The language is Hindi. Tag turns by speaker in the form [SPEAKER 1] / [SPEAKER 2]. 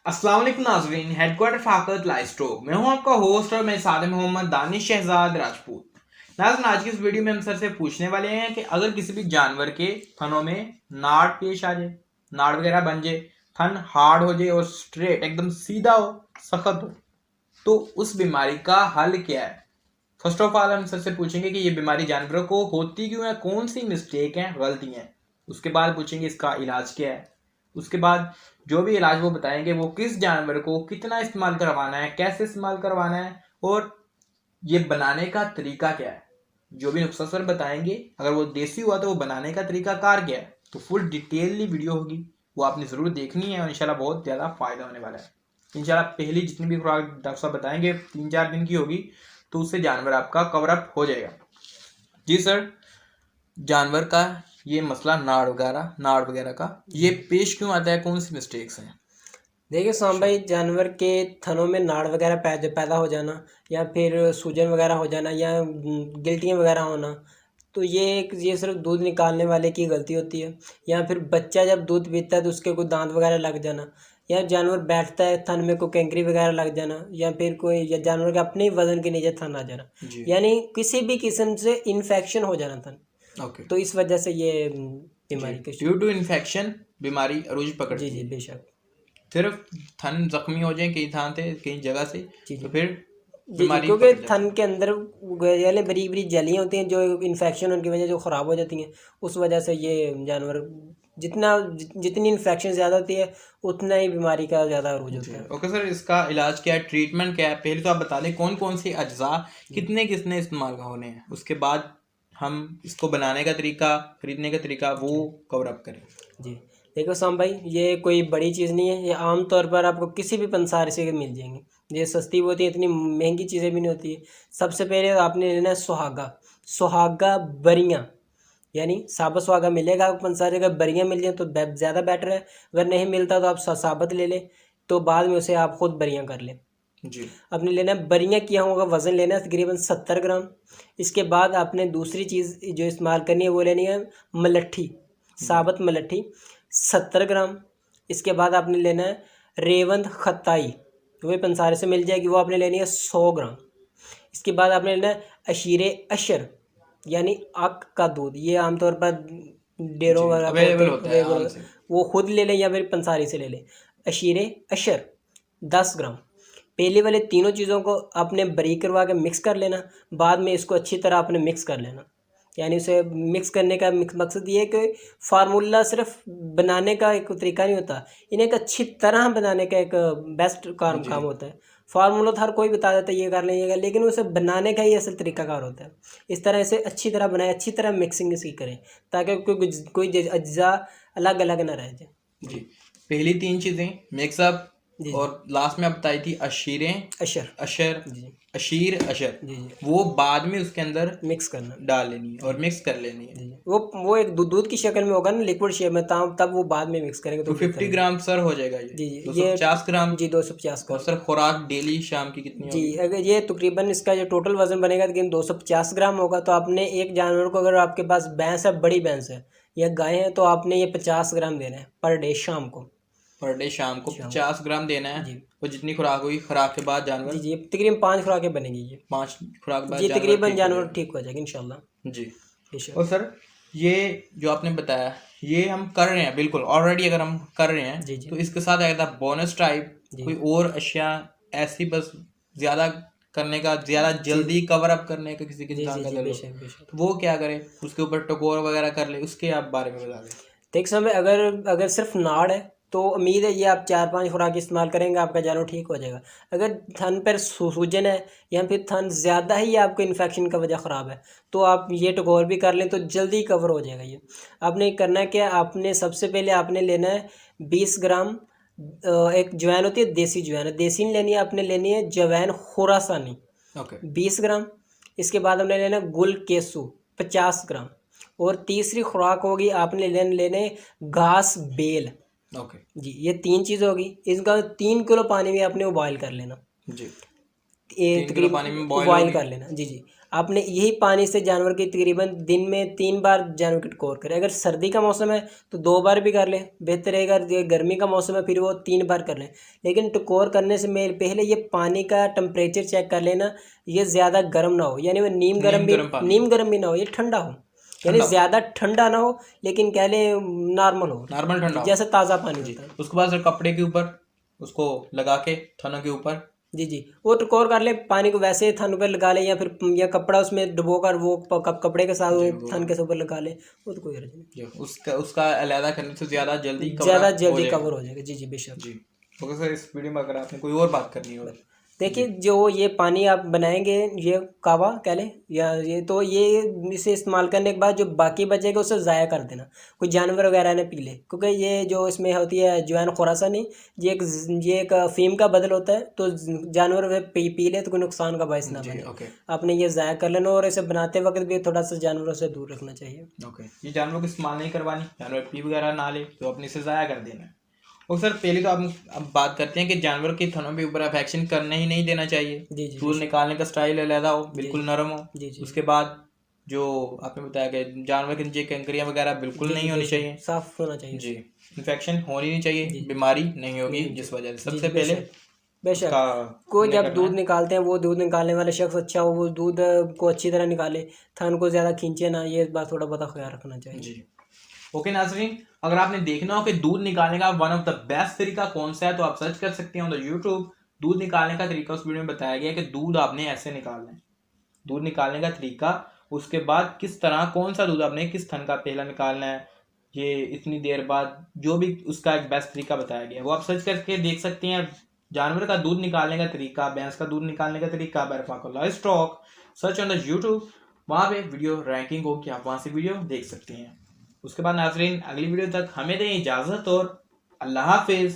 [SPEAKER 1] अस्सलाम वालेकुम नाज़रीन, हेडक्वार्टर फाकत लाइव स्टॉक में हूं आपका होस्ट और मेरे साथ में मोहम्मद दानिश शहजाद राजपूत। नाज़रीन, आज की इस वीडियो में हम सर से पूछने वाले हैं कि अगर किसी भी जानवर के थनों में नाड़ पेश आ जाए, नाड़ वगैरह बन जाए, थन हार्ड हो जाए और स्ट्रेट एकदम सीधा हो, सख्त हो, तो उस बीमारी का हल क्या है। फर्स्ट ऑफ ऑल हम सर से पूछेंगे कि ये बीमारी जानवरों को होती क्यों है, कौन सी मिस्टेक है, गलतियां हैं। उसके बाद पूछेंगे इसका इलाज क्या है। उसके बाद जो भी इलाज वो बताएंगे वो किस जानवर को कितना इस्तेमाल करवाना है, कैसे इस्तेमाल करवाना है और ये बनाने का तरीका क्या है। जो भी नुस्खा सर बताएंगे, अगर वो देसी हुआ तो वो बनाने का तरीका कार क्या है, तो फुल डिटेलली वीडियो होगी, वो आपने ज़रूर देखनी है और इंशाल्लाह बहुत ज़्यादा फ़ायदा होने वाला है। इंशाल्लाह पहली जितनी भी खुराक डॉक्टर साहब बताएंगे 3-4 दिन की होगी, तो उससे जानवर आपका कवर अप हो जाएगा। जी सर, जानवर का ये मसला नाड़ वगैरह का ये पेश क्यों आता है, कौन सी मिस्टेक्स हैं।
[SPEAKER 2] देखिए सोम भाई, जानवर के थनों में नाड़ वगैरह पैदा हो जाना या फिर सूजन वगैरह हो जाना या गिल्टियाँ वगैरह होना, तो ये सिर्फ दूध निकालने वाले की गलती होती है। या फिर बच्चा जब दूध पीता है तो उसके कोई दांत वगैरह लग जाना, या जानवर बैठता है थन में कोई कैंकरी वगैरह लग जाना, या फिर कोई या जानवर के अपने ही वजन के नीचे थन आ जाना, यानी किसी भी किस्म से इन्फेक्शन हो जाना थन। तो इस वजह से ये बीमारी
[SPEAKER 1] ड्यू टू इन्फेक्शन बीमारी अरूज पकड़ती
[SPEAKER 2] जी
[SPEAKER 1] है।
[SPEAKER 2] बेशक।
[SPEAKER 1] सिर्फ थन जख्मी हो जाए कहीं जगह से, तो फिर
[SPEAKER 2] जी क्योंकि थन के अंदर यानी बरीक बरीक जलियाँ होती हैं जो इन्फेक्शन उनकी वजह जो ख़राब हो जाती हैं, उस वजह से ये जानवर जितनी इन्फेक्शन ज़्यादा होती है उतना ही बीमारी का ज़्यादा अरूज होता है।
[SPEAKER 1] ओके सर, इसका इलाज क्या है, ट्रीटमेंट क्या है, पहले तो आप बता दें कौन कौन से अज्जा कितने कितने इस्तेमाल होने हैं, उसके बाद हम इसको बनाने का तरीका, खरीदने का तरीका वो कवर अप करें।
[SPEAKER 2] जी देखो साम भाई, ये कोई बड़ी चीज़ नहीं है, ये आम तौर पर आपको किसी भी पंसार से मिल जाएंगे। ये सस्ती भी होती है, इतनी महंगी चीज़ें भी नहीं होती है। सबसे पहले आपने लेना है सुहागा बरियाँ, यानी साबुत सुहागा मिलेगा आपको पंसार जगह, बरियाँ मिल जाए तो ज़्यादा बेटर है। अगर नहीं मिलता तो आप साबुत ले लें, तो बाद में उसे आप खुद बरियाँ कर लें।
[SPEAKER 1] जी
[SPEAKER 2] आपने लेना है बरियाँ किया होगा, वज़न लेना है तकरीबन 70 ग्राम। इसके बाद आपने दूसरी चीज़ जो इस्तेमाल करनी है वो लेनी है मलट्ठी, साबुत मलट्ठी 70 ग्राम। इसके बाद आपने लेना है रेवंद खताई, वो पंसारे से मिल जाएगी, वो आपने लेनी है 100 ग्राम। इसके बाद आपने लेना है अशीरे अशर, यानी आक का दूध। ये आमतौर पर डेयरों वगैरह वो खुद ले लें या फिर पंसारी से ले लें। अशीरे अशर 10 ग्राम। पहले वाले तीनों चीज़ों को आपने बारीक करवा के मिक्स कर लेना, बाद में इसको अच्छी तरह आपने मिक्स कर लेना। यानी उसे मिक्स करने का मकसद ये है कि फार्मूला सिर्फ बनाने का एक तरीका नहीं होता, इन्हें एक अच्छी तरह बनाने का एक बेस्ट काम होता है। फार्मूला तो हर कोई बता देता है ये कर लें, लेकिन उसे बनाने का ही असल तरीकाकार होता है। इस तरह से अच्छी तरह बनाए, अच्छी तरह मिक्सिंग इसकी करें ताकि कोई अज्जा अलग अलग ना रह जाए।
[SPEAKER 1] जी, पहली 3 चीज़ें मिक्सअप, और लास्ट में आप बताई थी अशीर अशर जी, वो बाद में उसके अंदर मिक्स करना, डाल लेनी है और मिक्स कर लेनी है।
[SPEAKER 2] वो एक दूध की शक्ल में होगा ना, लिक्विड शेप में, तब वो बाद में मिक्स करेंगे
[SPEAKER 1] तो 50 ग्राम सर हो जाएगा ये।
[SPEAKER 2] जी
[SPEAKER 1] 250 ग्राम।
[SPEAKER 2] जी 250 ग्राम।
[SPEAKER 1] और सर खुराक डेली शाम की कितनी
[SPEAKER 2] जी होगी? अगर ये तकरीबन इसका जो टोटल वजन बनेगा लेकिन 250 ग्राम होगा, तो आपने एक जानवर को, अगर आपके पास भैंस है, बड़ी भैंस है या गाय है, तो आपने ये 50 ग्राम देना है पर डे शाम को।
[SPEAKER 1] 50 ग्राम देना है। और जितनी खुराक हुई, खुराक के बाद जानवर
[SPEAKER 2] जी तकरीबन 5 खुराकें बनेंगी, ये
[SPEAKER 1] 5 खुराक बाद
[SPEAKER 2] जी तकरीबन जानवर ठीक हो जाएगा इंशाल्लाह जी।
[SPEAKER 1] और सर ये जो आपने बताया ये हम कर रहे हैं, बिल्कुल ऑलरेडी अगर हम कर रहे हैं तो इसके साथ आएगा बोनस टाइप कोई और अशिया ऐसी, बस ज़्यादा करने का, ज़्यादा जल्दी कवर अप करने का किसी इंसान का ले लो, तो वो क्या करे, उसके ऊपर टकोर वगैरह कर ले, उसके आप बारे में बता दें।
[SPEAKER 2] देख समय अगर सिर्फ नाड़ है तो उम्मीद है ये आप 4-5 खुराक इस्तेमाल करेंगे, आपका जानवर ठीक हो जाएगा। अगर थन पर सूजन है या फिर थन ज़्यादा ही आपको इन्फेक्शन का वजह ख़राब है, तो आप ये टकोर भी कर लें तो जल्दी कवर हो जाएगा। ये आपने करना है क्या, आपने सबसे पहले आपने लेना है 20 ग्राम एक जवैन होती है, देसी जवैन, देसी नहीं लेनी है, आपने लेनी है जवैन खुरासानी 20 ग्राम। इसके बाद हमने लेना गुल केसू 50 ग्राम। और तीसरी खुराक होगी आपने लेने घास बेल। जी ये 3 चीज़ होगी। इसका 3 किलो पानी में आपने उबाइल कर लेना जी, तकरीबन पानी में बॉईल कर लेना जी। आपने यही पानी से जानवर की तकरीबन दिन में 3 बार जानवर की टकोर करें। अगर सर्दी का मौसम है तो 2 बार भी कर लें, बेहतर रहेगा। अगर गर्मी का मौसम है फिर वो 3 बार कर लें। लेकिन टकोर करने से पहले ये पानी का टेम्परेचर चेक कर लेना, ये ज़्यादा गर्म ना हो, यानी वो नीम गर्म भी ना हो, ये ठंडा हो, यानी ज़्यादा ठंडा ना हो लेकिन कह लें नॉर्मल हो,
[SPEAKER 1] नॉर्मल ठंडा
[SPEAKER 2] जैसे ताज़ा पानी होता है।
[SPEAKER 1] उसके बाद कपड़े के ऊपर उसको लगा के थनों के ऊपर
[SPEAKER 2] जी वो टकोर कर ले, पानी को वैसे थन पर लगा ले या फिर या कपड़ा उसमें डुबो कर वो कपड़े के साथ थन के ऊपर लगा ले, वो तो कोई हर्ज नहीं।
[SPEAKER 1] उसका अलहदा करने से ज़्यादा जल्दी
[SPEAKER 2] कवर हो जाएगा। जी बेशक।
[SPEAKER 1] जी ओके सर, इस वीडियो में अगर आपने कोई और बात करनी हो
[SPEAKER 2] देखिए, जो ये पानी आप बनाएंगे ये कावा कह लें या ये, तो ये इसे इस्तेमाल करने के बाद जो बाकी बचेगा उसे ज़ाया कर देना, कोई जानवर वगैरह ने पी ले, क्योंकि ये जो इसमें होती है अजवाइन खुरासानी, ये एक अफीम का बदल होता है, तो जानवर वे पी ले तो कोई नुकसान का बायस ना बने। आपने ये ज़ाया कर लेना और इसे बनाते वक्त भी थोड़ा सा जानवरों से दूर रखना चाहिए।
[SPEAKER 1] ये जानवरों को इस्तेमाल नहीं करवानी, जानवर पी वगैरह ना ले तो अपने से ज़ाया कर देना। और सर पहले तो आप अब बात करते हैं कि जानवर के थनों के ऊपर अफेक्शन करने ही नहीं देना चाहिए। दूध निकालने का स्टाइल अलग हो, बिल्कुल नरम हो। उसके बाद जो आपने बताया कि जानवर के नीचे कंकरियां वगैरह बिल्कुल नहीं होनी चाहिए,
[SPEAKER 2] साफ होना चाहिए।
[SPEAKER 1] जी, इन्फेक्शन होनी नहीं चाहिए, बीमारी नहीं होगी, जिस वजह से सबसे पहले
[SPEAKER 2] बेशक कोई जब दूध निकालते हैं वो दूध निकालने वाला शख्स अच्छा हो, वो दूध को अच्छी तरह निकाले, थन को ज़्यादा खींचे ना, ये बात थोड़ा बहुत ख्याल रखना चाहिए।
[SPEAKER 1] जी ओके नाज़रीन, अगर आपने देखना हो कि दूध निकालने का वन ऑफ द बेस्ट तरीका कौन सा है तो आप सर्च कर सकते हैं ऑन द यूट्यूब। दूध निकालने का तरीका उस वीडियो में बताया गया है कि दूध आपने ऐसे निकालना है, दूध निकालने का तरीका, उसके बाद किस तरह कौन सा दूध आपने किस थन का पहला निकालना है, ये इतनी देर बाद, जो भी उसका एक बेस्ट तरीका बताया गया है वो आप सर्च करके देख सकते हैं। जानवर का दूध निकालने का तरीका, भैंस का दूध निकालने का तरीका, बर्फाकुल्ला livestock, search on the YouTube, वहाँ पे वीडियो रैंकिंग होगी, आप वहाँ से वीडियो देख सकते हैं। उसके बाद नाज़रीन अगली वीडियो तक हमें दें इजाज़त और अल्लाह हाफिज़।